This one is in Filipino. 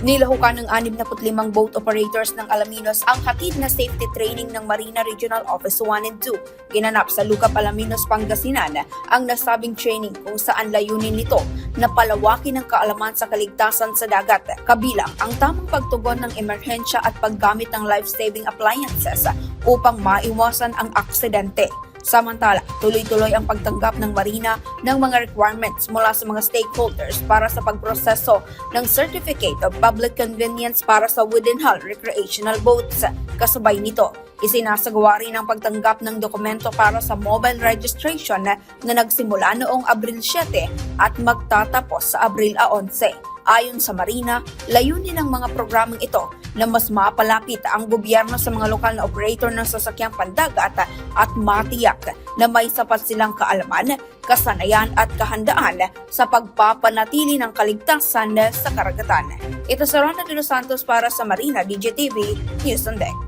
Nilahukan ng 65 boat operators ng Alaminos ang hatid na safety training ng Marina Regional Office 1 and 2. Ginanap sa Lucap, Alaminos, Pangasinan ang nasabing training kung saan layunin nito na palawakin ang kaalaman sa kaligtasan sa dagat, kabilang ang tamang pagtugon ng emerhensya at paggamit ng life-saving appliances upang maiwasan ang aksidente. Samantala, tuloy-tuloy ang pagtanggap ng Marina ng mga requirements mula sa mga stakeholders para sa pagproseso ng Certificate of Public Convenience para sa wooden-hull recreational boats. Kasabay nito, isinasagawa rin ang pagtanggap ng dokumento para sa mobile registration na nagsimula noong Abril 7 at magtatapos sa Abril 11. Ayon sa Marina, layunin ng mga programang ito na mas mapalapit ang gobyerno sa mga lokal na operator ng sasakyang pandagat at matiyak na may sapat silang kaalaman, kasanayan at kahandaan sa pagpapanatili ng kaligtasan sa karagatan. Ito si Ronald de los Santos para sa Marina DJTV News on Deck.